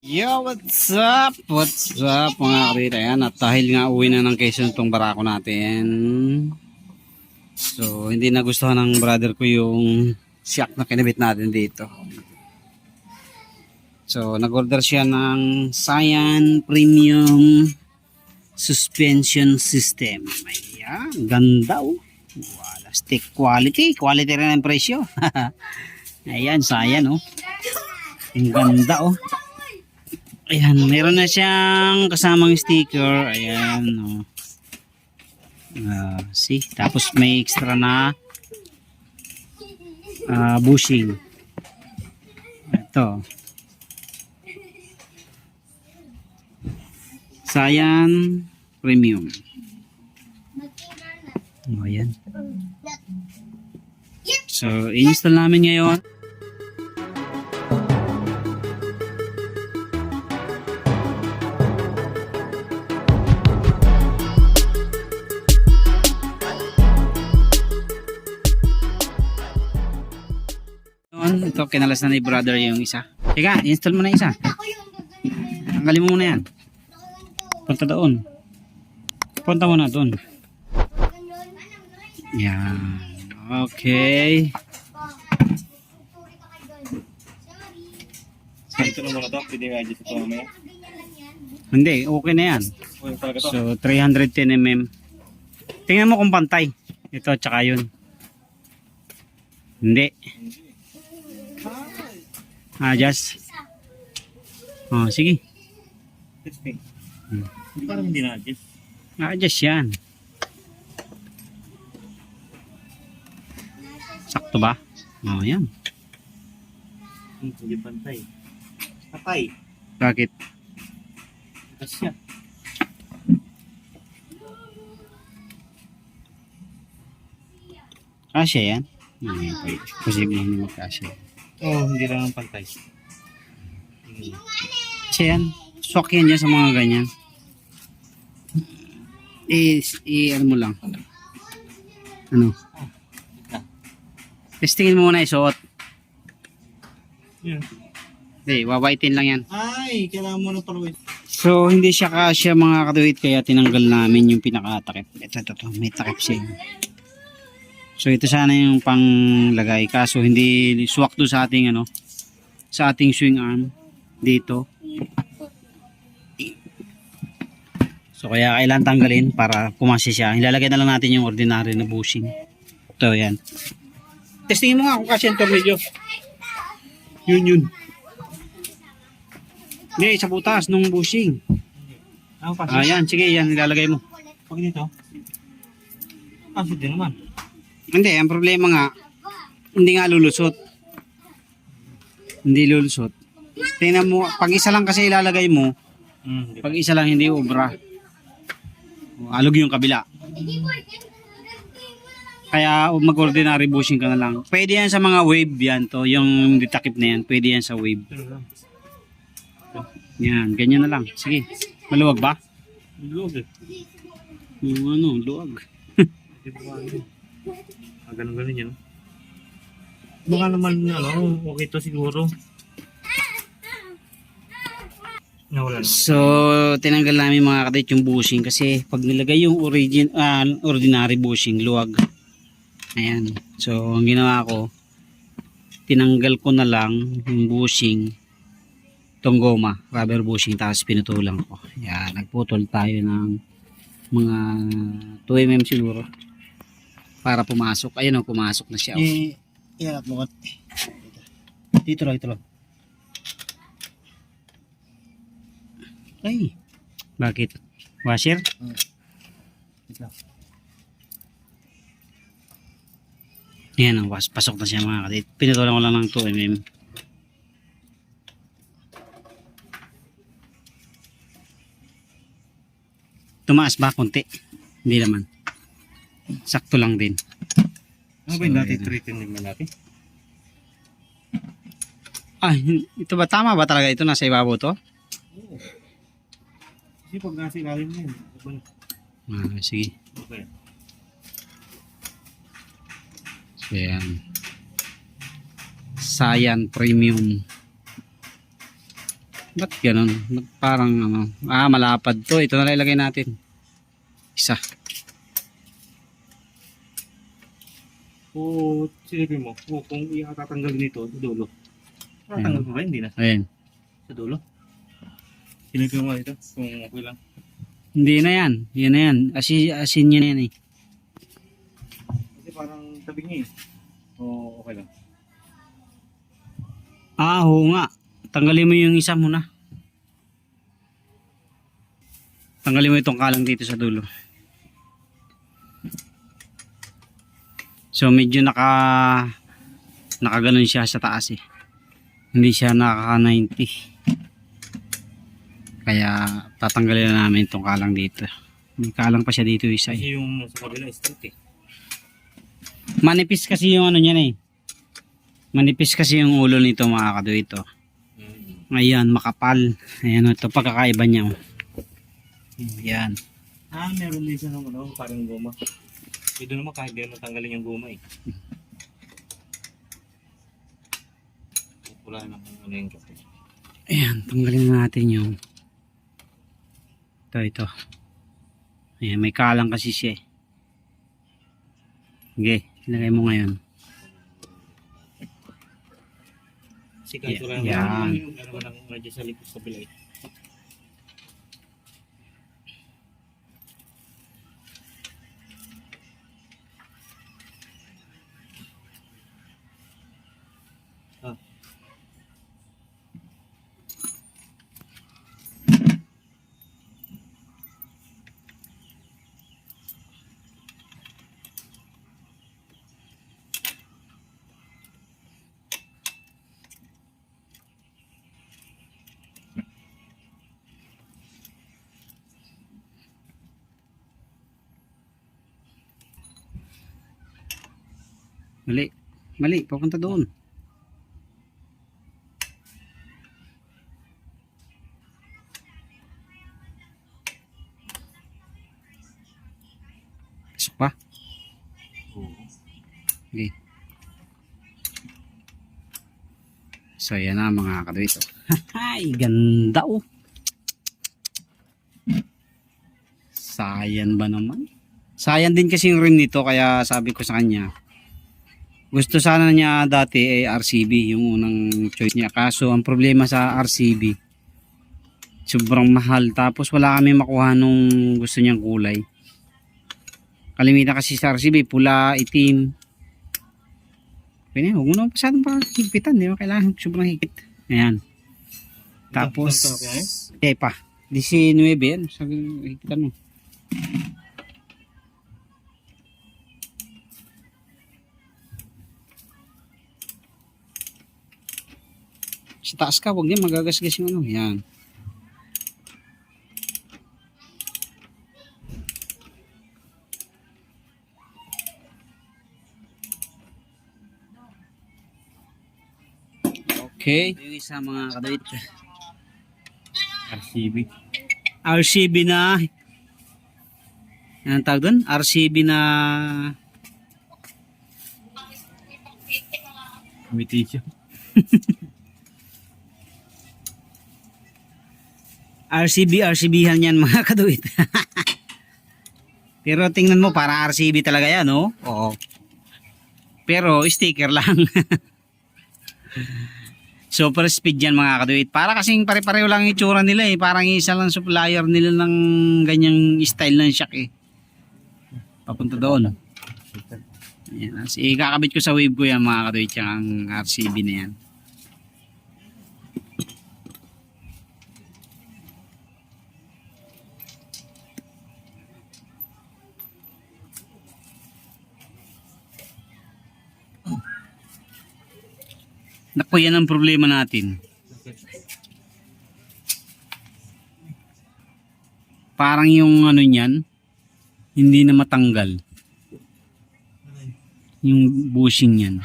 Yo, what's up? What's up mga kabita? Ayan, at dahil nga uwi na ng Quezon itong barako natin. So, hindi nagustuhan ng brother ko yung shock na kinabit natin dito. So, nag-order siya ng Scion Premium Suspension System. Ayan, ganda oh. Wala, stick quality. Quality rin ang presyo. Ayan, Scion oh. Ang ganda oh. Ayan, meron na siyang kasamang sticker. Ayan, oh. See? Tapos may extra na bushing. Ito. Scion Premium. Oh, ayan. So, i-install namin ngayon. Ito, kinalas na ni brother yung isa. Teka, install mo na isa. Tanggalin mo muna yan. Punta doon. Punta mo na doon. Yan. Okay. Ito na muna ito. Pwede nga dito ito mamaya. Hindi, okay na yan. So, 310mm. Tingnan mo kung pantay. Ito, tsaka yun. Hindi. Adjust. Oh, sige. Hindi parang hindi na-adjust. Adjust yan. Sakto ba? Oh, yan. Hindi pantay. Patay. Bakit? Adjust siya. Kasya yan? Okay. Posible hindi magkasya. Oo, hindi lang ang pantay. Kasi yan, swak yan dyan sa mga ganyan. Ano mo lang. Ano? Testingin mo muna isuot. Yan. Hindi, wawaitin lang yan. Ay, kailangan mo na paluwit. So, hindi siya kasya mga katuwid, kaya tinanggal namin yung pinakatakip. Ito, may takip siya. So, ito sana yung panglagay. Kaso, hindi swak do sa ating, sa ating swing arm. Dito. So, kaya kailangan tanggalin para pumasya siya. Ilalagay na lang natin yung ordinary na bushing. Ito, yan. Testingin mo nga kung kasya yung tornilyo. Yun. Hindi, sa butas nung bushing. Ako kasi. Ayan, sige, yan, ilalagay mo. Pag dito. Kasi din naman. Hindi, ang problema nga, hindi nga lulusot. Hindi lulusot. Tingnan mo, pag isa lang kasi ilalagay mo, pag isa lang hindi obra. Alog yung kabila. Kaya mag-ordinary bushing ka na lang. Pwede yan sa mga wave yan to, yung detakip na yan, pwede yan sa wave. Yan, ganyan na lang. Sige, maluwag ba? Luwag eh. Yung luwag. Ganun-ganun yan. Baka naman, okay to siguro. Nawala naman. So, tinanggal namin mga kadit yung bushing kasi pag nilagay yung ordinary bushing, luwag. Ayan. So, ang ginawa ko, tinanggal ko na lang yung bushing, itong goma, rubber bushing, tapos pinutulang ko. Ayan, nagputol tayo ng mga 2mm siguro para pumasok. Ayun o, pumasok na siya. Iharap mo ka. Dito lang, ito lang. Ay, bakit? Washer? Ito lang. Yan, pasok na siya mga kadit. Pinutulan ko lang ng 2mm. Tumaas ba konti? Hindi naman. Sakto lang din. Ano ba yung dati treating naman natin? Ito ba? Tama ba talaga ito? Nasa ibabaw to? Oo. Kasi pag nasa ilalim na yun. Sige. Okay. So yan. Scion Premium Ba't ganun? Ba't parang ano? Malapad to. Ito na lang ilagay natin. Isa. O, silipin mo. O, kung itatanggal nito, sa dulo. Tatanggal mo ba? Hindi na. Ayan. Sa dulo. Silipin mo ito. Kung okay lang. Hindi na yan. Yan na yan. Asin yan yan eh. Kasi parang tabi niya eh. O, okay lang. Oo nga. Tanggalin mo yung isa muna. Tanggalin mo itong kalang dito sa dulo. So medyo nakaganon siya sa taas eh. Hindi siya naka 90. Kaya tatanggalin na namin itong kalang dito. May kalang pa siya dito isa eh. Kasi yung sa kabila straight eh. Manipis kasi yung ano niyan eh. Manipis kasi yung ulo nito mga kado ito. Ayan, makapal. Ayan, ito pagkakaiba niya. Ayan. Meron din siya ng ano, parang goma. Ito naman kahit di mo tanggalin yung goma eh. Wala na kung ano yung kasi. Ayan, tanggalin na natin yung ito. Ayan, may kalang kasi siya eh. Okay, ilagay mo ngayon. Kasi kahit wala Yan. yung ano lang medyo sa likod sa bilay. Mali. Mali, papunta doon. Pasok pa. Okay. So yan na mga kadwito. Ay, ganda oh. Sayan ba naman? Sayan din kasi yung rim nito kaya sabi ko sa kanya. Gusto sana niya dati ay RCB yung unang choice niya. Kaso ang problema sa RCB sobrang mahal. Tapos wala kami makuha nung gusto niyang kulay. Kalimitan kasi sa RCB pula, itim. Pwede, huwag mo naman pasadong parang higpitan. Di ba kailangan sobrang higpit. Ayan. Tapos, okay pa. 19 yan. Sabi, higpitan mo. Sa taas ka, huwag niya magagasgas yung ano. Ayan. Okay. Yung isa mga kadawit. RCB. RCB na. Anong tawag doon? RCB na. Imitation. RCB-han yan mga kadawit. Pero tingnan mo, parang RCB talaga yan, no? Oo. Pero sticker lang. Super speed yan mga kadawit. Para kasing pare-pareho lang yung itsura nila eh. Parang isa lang supplier nila ng ganyang style ng shock eh. Papunta doon. Ayan. Kakabit ko sa wave ko yan mga kadawit. Yung RCB na yan. Naku, yan ang problema natin. Parang yung ano niyan, hindi na matanggal. Yung bushing niyan.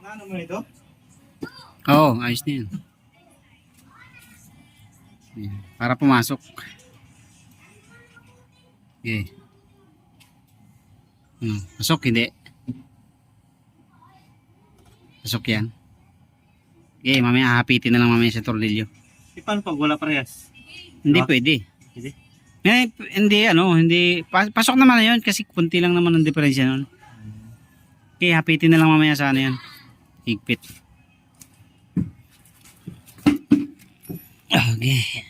Ano mo ito? Oo, ayos na yan. Ayan, para pumasok. Okay. Pasok, hindi. Pasok yan. Okay, mamaya hapitin na lang mamaya sa tornilyo. Paano pag wala parehas? Hindi Ah. pwede. Hindi? Hindi, pasok naman na yun kasi kunti lang naman ang diferensya nun. Okay, hapitin na lang mamaya sa ano yan. Higpit. Okay.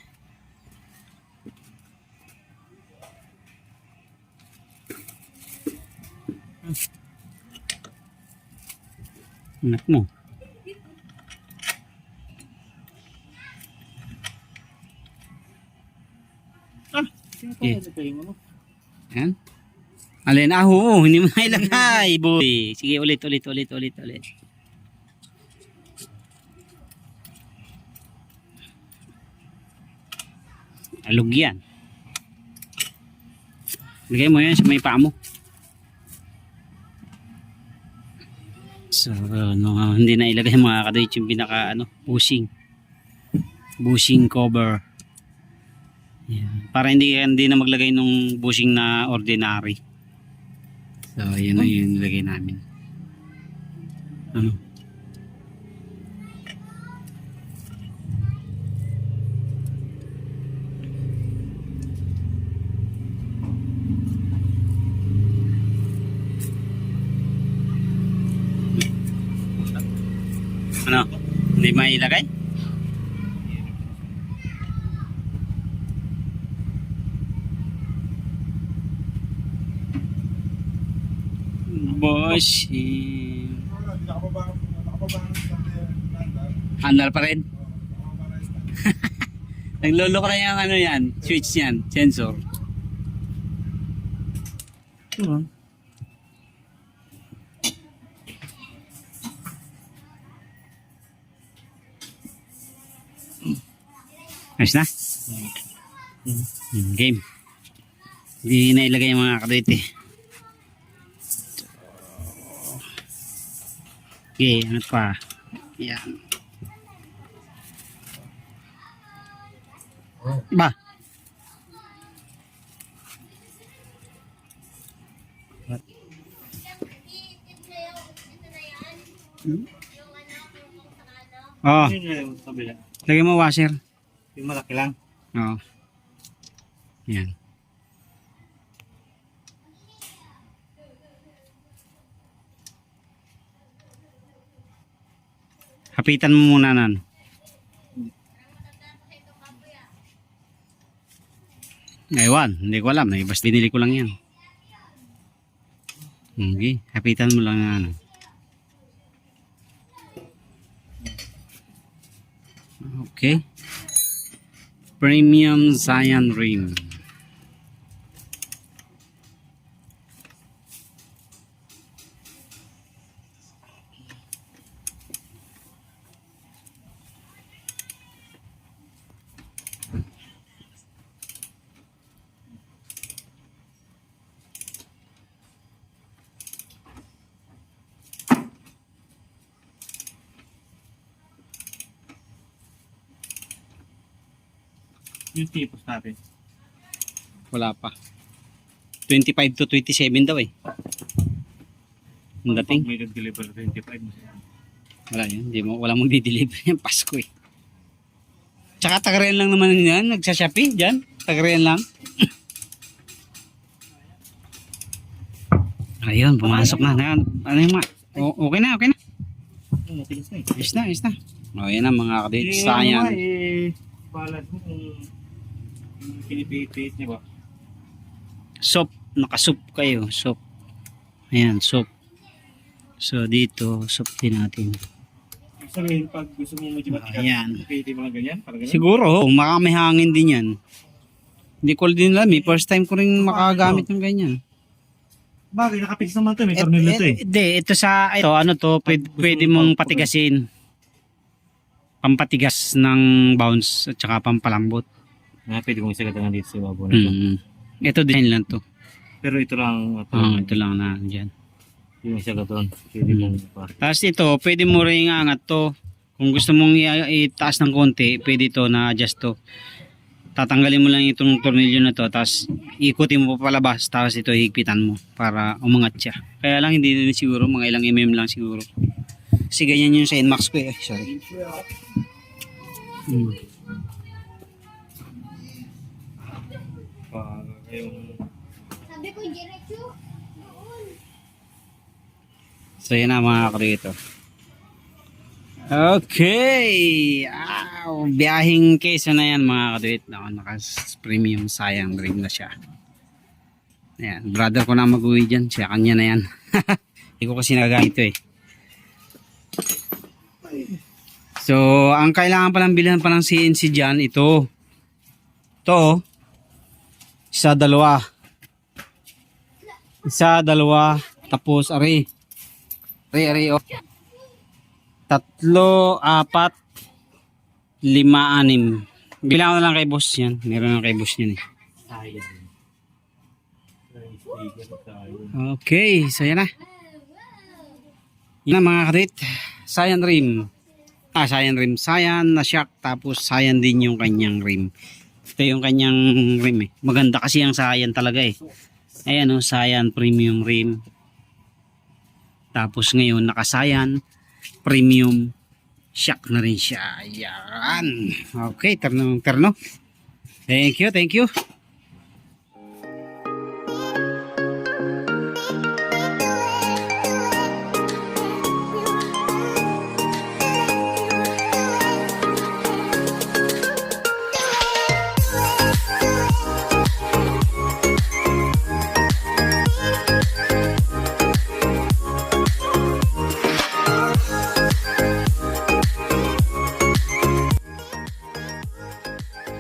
Anak mo. Okay. Ano? Yan. Alin, oo, hindi mo na ilagay, boy. Sige, ulit. Alog yan. Lagay mo yan sa may paa mo. So, no, hindi na ilagay mga kadoy yung pinaka, bushing cover. Yan. Para hindi na maglagay nung bushing na ordinary. So, yun na yung nilagay namin. Ano? Ano? Hindi mailagay? Boss, handle pa rin. Naglolo ko na yung ano yan, switch yan, sensor. Ayos na? Game. Hindi na ilagay yung mga kadete. Okay, ano pa? Yan. Ba? Oh, Yung kabila. lagay mo washer. Yung malaki lang. Oo. Yan. Hapitan mo muna nan. Ewan, hindi ko alam. Basta binili ko lang yan. Okay, hapitan mo lang yan. Okay. Premium Cyan Rim. Yung tipos natin. Wala pa. 25 to 27 daw eh. Ang dating. Pag may nag-deliver 25. Wala yun. Wala mong di-deliver yung Pasko eh. Tsaka tagarayan lang naman yan. Nagsashopping dyan. Tagarayan lang. Ayun, pumasok na. Ano yung mga? Okay na. Matigas na eh. Ayos na. O, yan ang mga kadate. Cyan. Balad mo kung pinipihit niya ba? Soap. Nakasoup kayo. Soap. Ayan, soap. So, dito, soap din natin. Sabihin, pag gusto mo medyo matigas, Ayan. pihit mga ganyan, parang ganyan. Siguro, baka may hangin din yan. Hindi ko din alam eh. First time ko rin makagamit ng ganyan. Bagay, nakapix naman ito. May tornilyo ito eh. Hindi, ano to, pwede mong patigasin. Pampatigas ng bounce at saka pampalambot. Pwede kong isagatan dito sa ibabaw na ito. Ito din lang to. Pero ito lang. Ito lang na dyan. Yung isagatan. Pwede mong Tapos ito, pwede mo rin angat to. Kung gusto mong itaas ng konti, pwede to na adjust to. Tatanggalin mo lang itong tornilyo na to, tapos ikutin mo pa palabas, tapos ito higpitan mo para umangat siya. Kaya lang hindi din siguro, mga ilang mm lang siguro. Kasi ganyan yung sa Nmax ko eh. Sorry. Para yung... Sabi ko, diretso. Doon. So yun na mga kadito. Okay. Biyahing Quezon na yan mga kadit. Naka-premium sayang rim na siya. Ayan. Brother ko na mag-uwi dyan. Siya kanya na yan. Hindi ko kasi nagagamit ito eh. So, ang kailangan palang bilhan pa ng CNC dyan, ito. Ito. Isa, dalawa. Isa, dalawa. Tapos, ari. Ari, oh. 3, 4, 5, 6. Bilang ko na lang kay boss yan. Meron na kay boss yan eh. Sayang. Okay, so yan na. Yan na mga kadit. Cyan rim. Cyan rim. Cyan na shock. Tapos cyan din yung kanyang rim. Ito yung kanyang rim eh. Maganda kasi ang cyan talaga eh. Ayan o, cyan premium rim. Tapos ngayon naka-cyan premium shock na rin siya. Ayan. Okay, terno. Thank you, thank you.